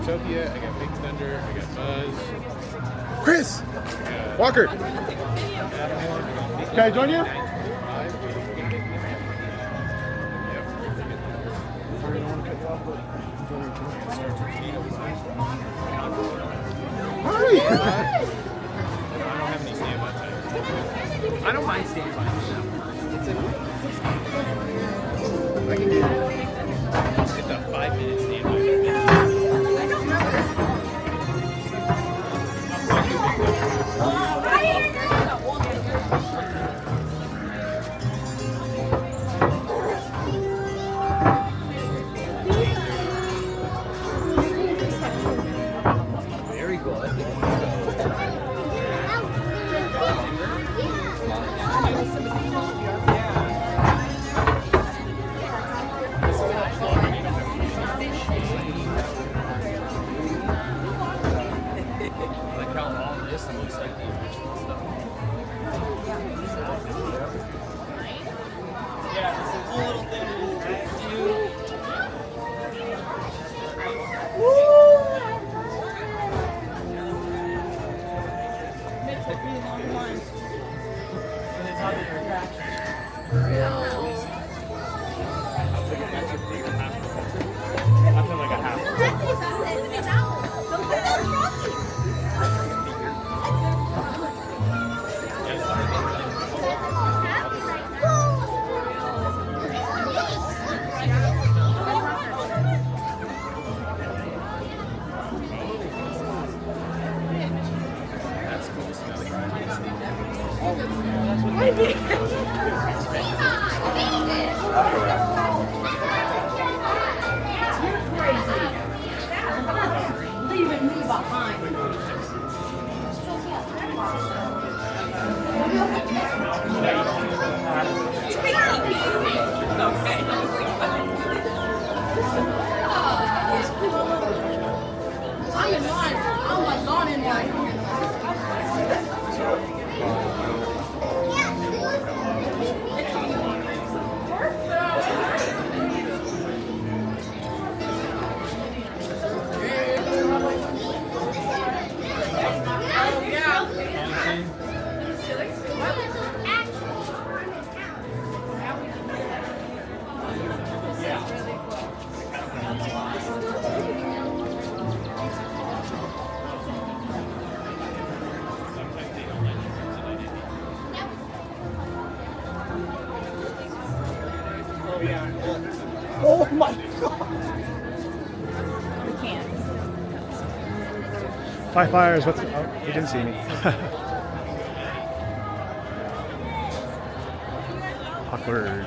Zootopia, I got Big Thunder, I got Buzz. Chris! Walker! Can I join you? Hurry! I don't mind standby. I can do it's a 5-minute standby. Very good. Like how all this looks like the original stuff. Yeah, this is a little thing. Leaving me behind. I'm in line. I'm like gone in line. Oh my god! We can't. Five fires, what's... Oh, he didn't see me. Awkward.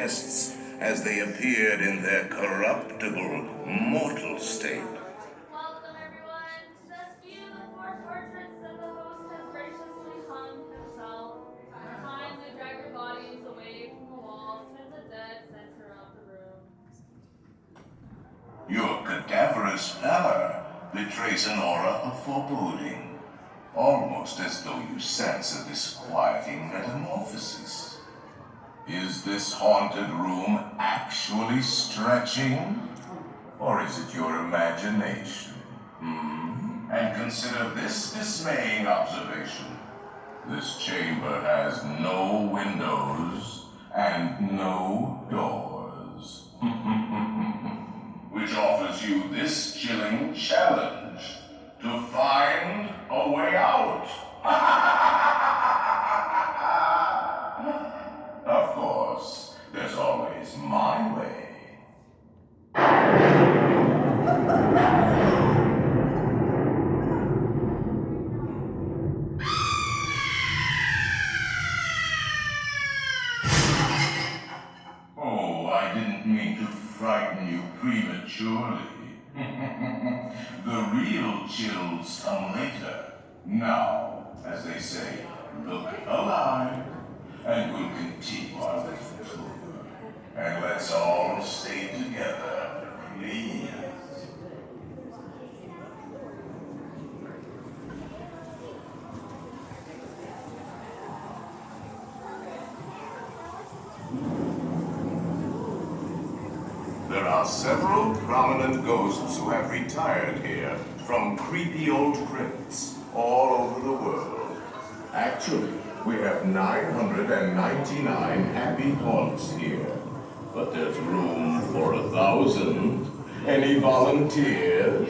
guests as they appeared in their corruptible, mortal state. Welcome everyone to this view of the four portraits that the host has graciously hung himself. Kindly drag your bodies away from the walls to the dead center of the room. Your cadaverous pallor betrays an aura of foreboding, almost as though you sense a disquieting metamorphosis. Is this haunted room actually stretching? Or is it your imagination? And consider this dismaying observation. This chamber has no windows and no doors. Which offers you this chilling challenge to find a way out. Of course, there's always my way. Oh, I didn't mean to frighten you prematurely. The real chills come later. Now, as they say, look alive, and we'll continue our little tour. And let's all stay together, please. There are several prominent ghosts who have retired here from creepy old crypts all over the world. Actually, we have 999 happy haunts here, but there's room for 1,000. Any volunteers?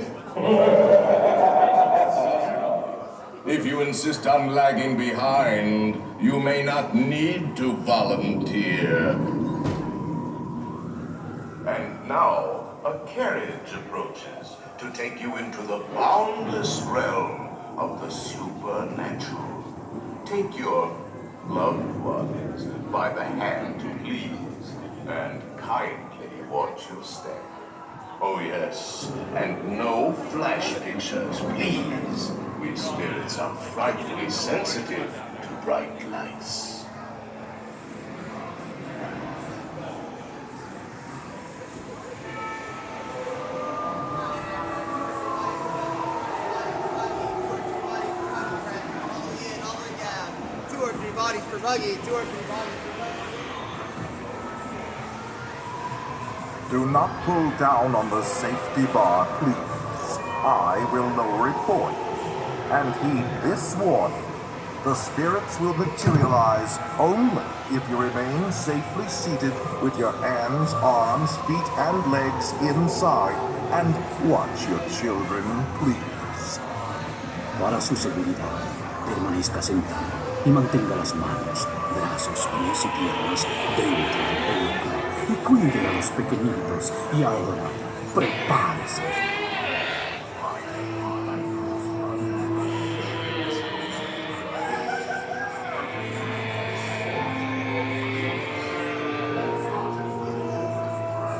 If you insist on lagging behind, you may not need to volunteer. And now, a carriage approaches to take you into the boundless realm of the supernatural. Take your loved ones by the hand, please, and kindly watch your step. Oh yes, and no flash pictures, please. We spirits are frightfully sensitive to bright lights. Bodies per buggy, 2 or 3 bodies per buggy. Do not pull down on the safety bar, please. I will lower it for you. And heed this warning. The spirits will materialize only if you remain safely seated with your hands, arms, feet, and legs inside. And watch your children, please. Para su seguridad, permanezca sentado y mantenga las manos, brazos, pies y piernas dentro del vehículo y cuide a los pequeñitos. Y ahora, prepárese.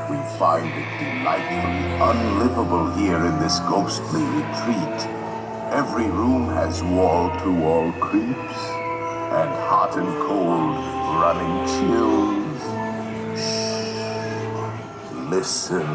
We find it delightfully unlivable here in this ghostly retreat. Every room has wall-to-wall creeps, and hot and cold running chills. Shh. Listen.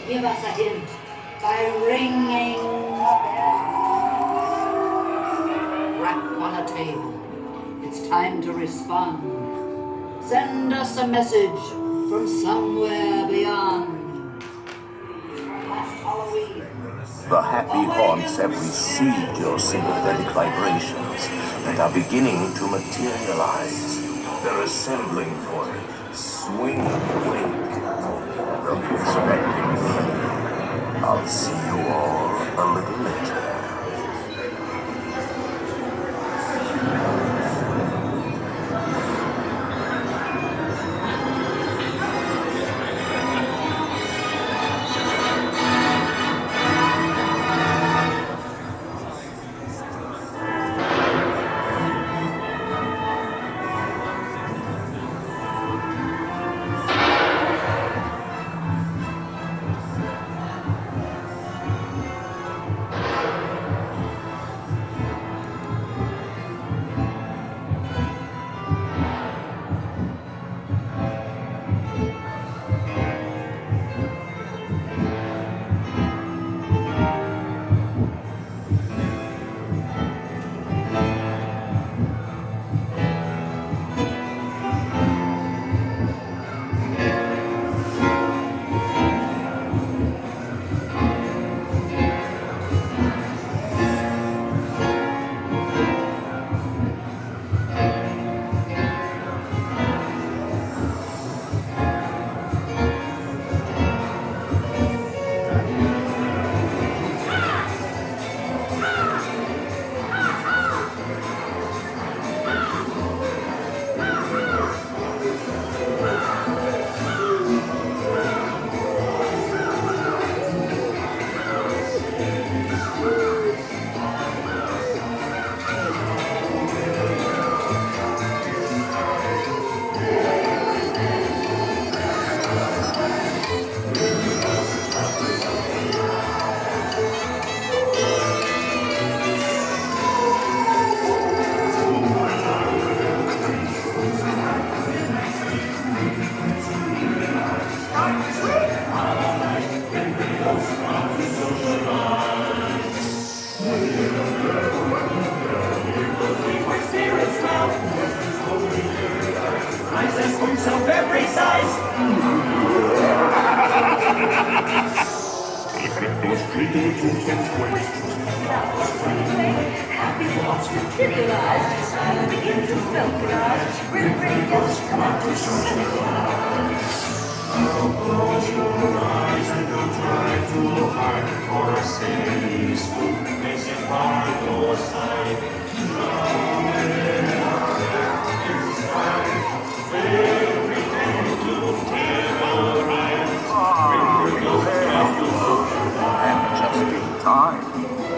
Give us a hint by ringing the bell. Rap on a table. It's time to respond. Send us a message from somewhere beyond. Last The happy haunts have received your sympathetic vibrations and are beginning to materialize. They're assembling for it. Swing awake. They'll be expecting me. I'll see you all a little later.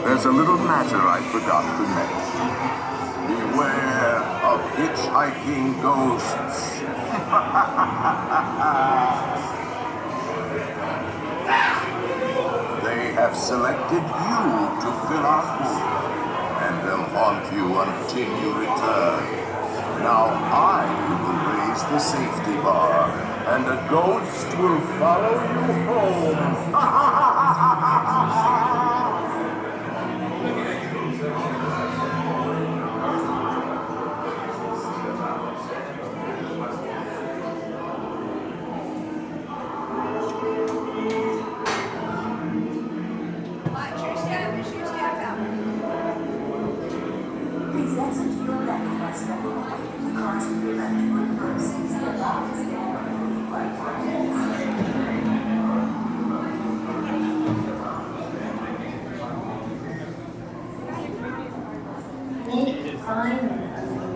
There's a little matter I forgot to mention. Beware of hitchhiking ghosts. They have selected you to fill our pool, and they'll haunt you until you return. Now I will raise the safety bar, and a ghost will follow you home. Make 5 minutes.